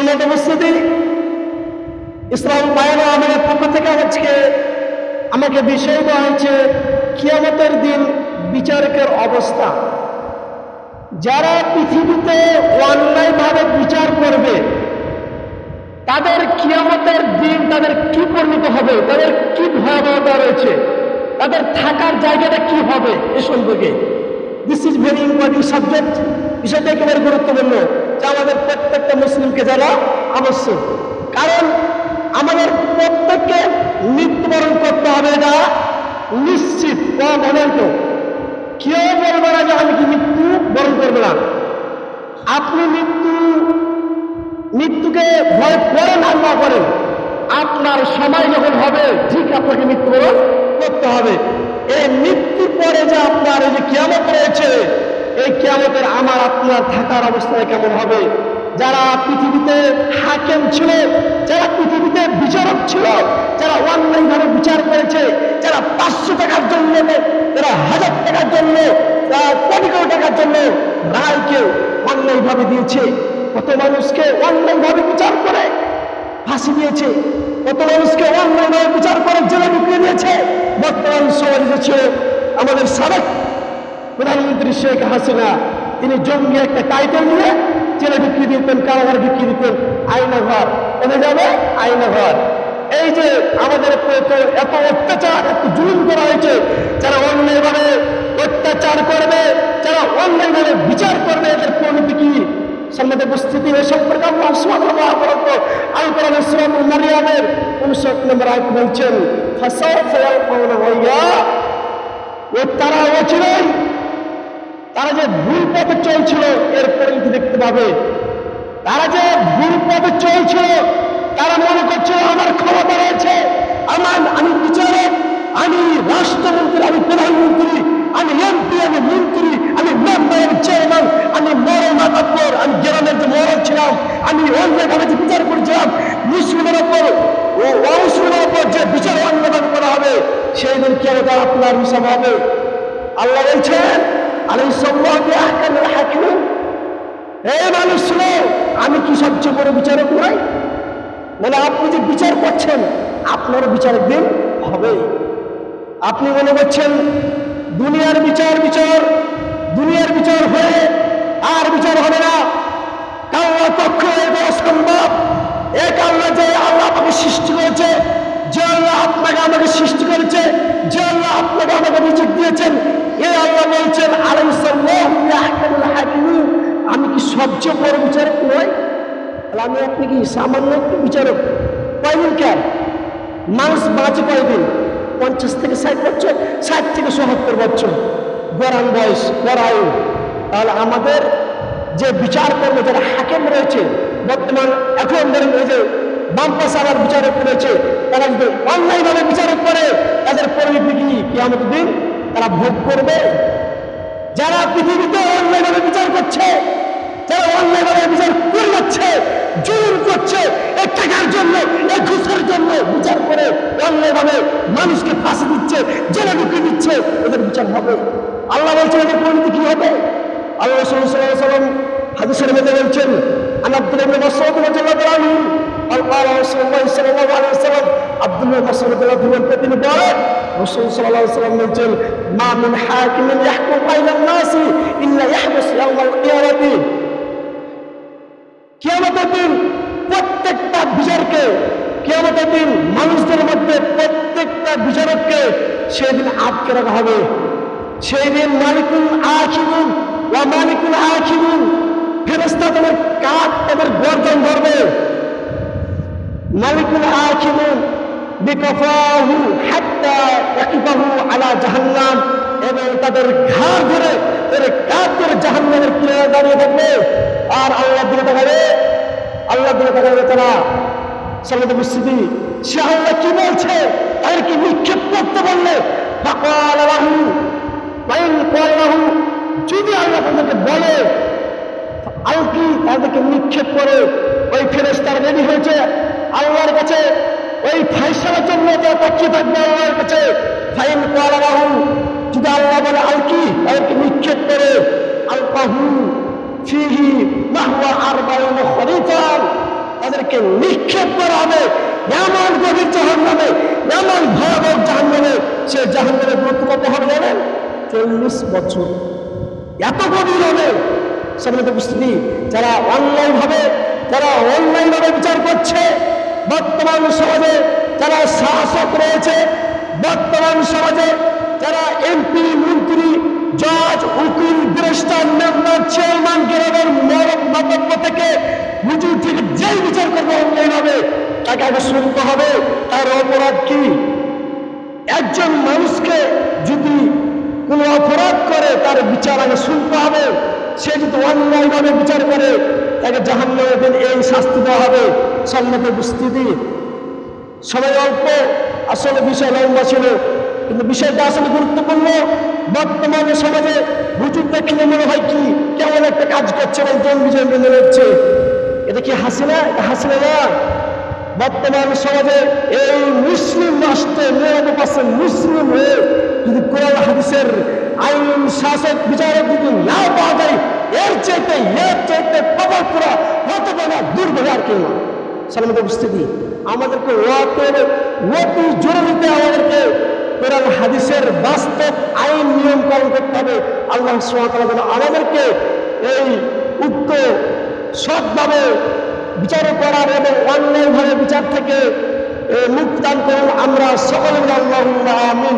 সম্মানিত উপস্থিতি, ইসলাম বায়ান আমাদের পক্ষ থেকে আজকে আমাকে বিষয় দেওয়া হয়েছে কিয়ামতের দিন বিচারকের অবস্থা। যারা পৃথিবীতে অন্যায়ভাবে বিচার করবে তাদের কিয়ামতের দিন তাদের কি পরিণত হবে, তাদের কি ভয়াবহতা রয়েছে, তাদের থাকার জায়গাটা কি হবে এ সম্পর্কে this is very important subject. বিষয়টা একেবারে গুরুত্বপূর্ণ, যা আমাদের প্রত্যেকটা মুসলিমকে জানা আবশ্যক। কারণ আমাদের প্রত্যেককে মৃত্যুবরণ করতে হবে, এটা নিশ্চিত। বলেন তো, কেউ বলবে না যে আমি কি মৃত্যু বরণ করবে না। আপনি মৃত্যুকে ভয় করেন আর না করেন, আপনার সময় যখন হবে ঠিক আপনাকে মৃত্যুবরণ করতে হবে। এই মৃত্যুর পরে যে আপনার এই যে কিয়ামত রয়েছে, এই কিয়ামতের আমার আপনার থাকার অবস্থা কেমন হবে? যারা পৃথিবীতে হাকিম ছিল, যারা পৃথিবীতে বিচারক ছিল, যারা অন্যায়ভাবে বিচার করেছে, যারা 500 টাকার জন্য, যারা 1000 টাকার জন্য, যারা কোটি কোটি টাকার জন্য রায়কে অন্যায়ভাবে দিয়েছে, কত মানুষকে অন্যায়ভাবে বিচার করে ফাঁসি দিয়েছে, কত মানুষকে অন্যায়ভাবে বিচার করে জেলে ঢুকিয়ে দিয়েছে। বর্তমান সময় এসেছে আমাদের সাবেক প্রধানমন্ত্রী শেখ হাসিনা, তিনি জঙ্গি একটা টাইটেল নিয়ে জেলে ঢুকিয়ে দিতেন, কারাগারে ঢুকিয়ে দিতেন। আয়নাঘর এনে যাবে, আয়নাঘর। এই যে আমাদের এত অত্যাচার, এত জুলুম করা হয়েছে, যারা অন্যায়ভাবে অত্যাচার করবে, যারা অন্যায়ভাবে বিচার করবে, এদের পরিণতি কি? সম্মানিত উপস্থিতি, এ সম্পর্কে আল্লাহ সুবহানাহু ওয়া তাআলা আল কোরআনের সূরা মারইয়ামের 59 নম্বর আয়াত বলছেন, ফাসাউফা ইয়ালকাউনা গায়য়া। তারা অচিরেই তারা যে ভুল পথে চলছিল এর পরিণতি দেখতে পাবে। তারা যে ভুল পথে চলছিল, তারা মনে করছিল আমার ক্ষমতা রয়েছে, আমি বিচারক, আমি রাষ্ট্রমন্ত্রী, আমি প্রধানমন্ত্রী, আমি এমপি, আমি মন্ত্রী, আমি মেম্বার, আমি চেয়ারম্যান, আমি মরল মাতাব্বর, আমি গ্রামের যে মরল ছিলাম, আমি অন্যায়ভাবে যে বিচার করেছিলাম, মুসলিমের ওপর ও অমুসলিমের ওপর যে বিচার অন্যায়ভাবে করা হবে, সেই দিন কিয়ামতে আপনার হিসাব হবে। আল্লাহ বলছেন, আলাইহিসসালাতু ওয়া আহকামুল হাকিমিন, হে মানুষ শুনো, আমি কি সবচেয়ে বড় বিচারক নই? মানে আপনি যে বিচার করছেন, আপনারও বিচার একদিন হবে। আপনি মনে করছেন দুনিয়ার বিচার দুনিয়ার বিচার হয়ে আর বিচার হবে না। আল্লাহ পক্ষ এটা অসম্ভব। এক আল্লাহ, যে আল্লাহ আপনাকে সৃষ্টি করেছে, যে আল্লাহ আপনাকে আমাকে সৃষ্টি করেছে, যে আল্লাহ আপনাকে আমাকে রিজিক দিয়েছেন, এই আল্লাহ বলছেন আলাইহিসসালাতু ওয়া আহকামুল হাকিমিন, আমি কি সবচেয়ে বড় বিচারক নই? তাহলে আমি আপনি কি সামান্য একটু বিচারক? কয়দিন কেন মানুষ বাঁচে? কয়দিন? 50 থেকে 60 বছর, 60 থেকে 70 বছর গড়ান বয়স, গড়ায়ু। তাহলে আমাদের যে বিচার করবে, যারা হাকিম রয়েছে বর্তমান, এখন ধরেন এই যে বামপাশে আবার বিচারক রয়েছে, তারা যদি অন্যায়ভাবে বিচারক করে, তাদের পরিণতি কি কিয়ামতের দিন তারা ভোগ করবে। যারা পৃথিবীতে অন্যায়ভাবে বিচার করছে, যারা অন্যায়ভাবে বিচার করে যাচ্ছে, জুলুম করছে, এই টাকার জন্য, এই ঘুষের জন্য বিচার করে অন্যায়ভাবে মানুষকে ফাঁসি দিচ্ছে, জেলে ঢুকিয়ে দিচ্ছে, এদের বিচার হবে। আল্লাহ বলছেন এদের পরিণতি কি হবে? আল্লাহ রাসূল সাল্লাল্লাহু আলাইহি ওয়াসাল্লাম হাদিসের মধ্যে বলছেন, আন আব্দুল্লাহ ইবনে মাসউদ রাদিয়াল্লাহু আনহু قال رسول الله صلى الله عليه وسلم, আব্দুল্লাহ মাসউদ রাদিয়াল্লাহু আনহু তিনি বলেন, রাসূল সাল্লাল্লাহু আলাইহি ওয়াসাল্লাম বলছেন, মা মিন হাকিমিন ইয়াহকুম বাইনান নাসি ইল্লা ইয়াহবাস ইয়াওমাল কিয়ামাতি। কিয়ামতের দিন প্রত্যেকটা বিচারকে, কিয়ামতের দিন মানুষদের মধ্যে প্রত্যেকটা বিচারককে সেদিন আটকে রাখা হবে। সেই দিন মালিকুল আখিরুন ওয়া মালিকুল আখিরুন, ফেরেশতা তাদের কাঁধ, তাদের গর্দন ধরবে। মালিকুল আখিরুন বিকাফাহু হাত্তা ইয়াকিফাহু আলা জাহান্নাম, এবং তাদের ঘাড় ধরে, তাদের কাঁধ ধরে জাহান্নামের কিনারে দাঁড়িয়ে থাকবে। আর আল্লাহ দিকে তাকাবে, আল্লাহ দিকে তাকাবে তারা। সম্মানিত উপস্থিতি, সে আল্লাহ কি বলছে? তাদেরকে নিক্ষেপ করতে বললে, ফাকাল লাহু ওয়াইন ক্বাল লাহু, যদি আল্লাহ তাদেরকে বলে আলকি, তাদেরকে নিক্ষেপ করে, ওই ফেরেশতারা রেডি হয়েছে আল্লাহর কাছে ওই ফয়সালার জন্য, তারা তাকিয়ে থাকবে আল্লাহর কাছে। ফাইন ক্বাল লাহু, যদি আল্লাহ বলে আলকি, তাদেরকে নিক্ষেপ করে, আলকাহু ফিহি মাহওয়া 40 খরিফান, তাদেরকে নিক্ষেপ করা হবে এমন গভীর জাহান্নামে, এমন ভয়াবহ জাহান্নামে। সে জাহান্নামে কত হবে জানেন? 40 বছর। এত গভীর হবে। সম্মানিত উপস্থিতি, যারা অনলাইন ভাবে বিচার করছে, বর্তমান সমাজে যারা শাসক রয়েছে, বর্তমান সমাজে যারা এমপি, মন্ত্রী, জজ, উকিল, ব্যারিস্টার, মেম্বার, চেয়ারম্যান, গ্রামের মতব্য থেকে হুজুর থেকে যেই বিচার করবে অনলাইন হবে, তাকে আগে শুনতে হবে তার অপরাধ কি। একজন মানুষকে যদি কোনো অপরাধ করে তার বিচার আগে শুনতে হবে। সে যদি অন্যায়ভাবে বিচার করে তাকে জাহান্নামের দিন এই শাস্তি দেওয়া হবে। সম্মত উপস্থিতি, সময় অল্প, আসলে বিষয় লম্বা ছিল, কিন্তু বিষয়টা আসলে গুরুত্বপূর্ণ। বর্তমানে সমাজে হুজুর দেখলে মনে হয় কি কেমন একটা কাজ করছে এবং জঙ্গি মনে হচ্ছে। এটা কি হাসিনা? এটা হাসিনা না। বর্তমান সমাজে এই মুসলিম রাষ্ট্রে 99% মুসলিম হয়ে যদি কোরআন হাদিসের আইন শাসক বিচারক যদি না পাওয়া যায়, এর চাইতে কবর করা কত বড় দুর্ভাগ্য কেউ না। সালামত উপস্থিতি, আমাদেরকে অতি জরুরিতে আমাদেরকে কোরআন হাদিসের বাস্তব আইন নিয়ম পালন করতে হবে। আল্লাহ সুবহানাহু ওয়া তাআলা আমাদেরকে এই উক্ত সৎভাবে বিচার করার এবং অন্যায়ভাবে বিচার থেকে মুক্তি দান করুন। আমরা সকলে আল্লাহুম্মা আমিন।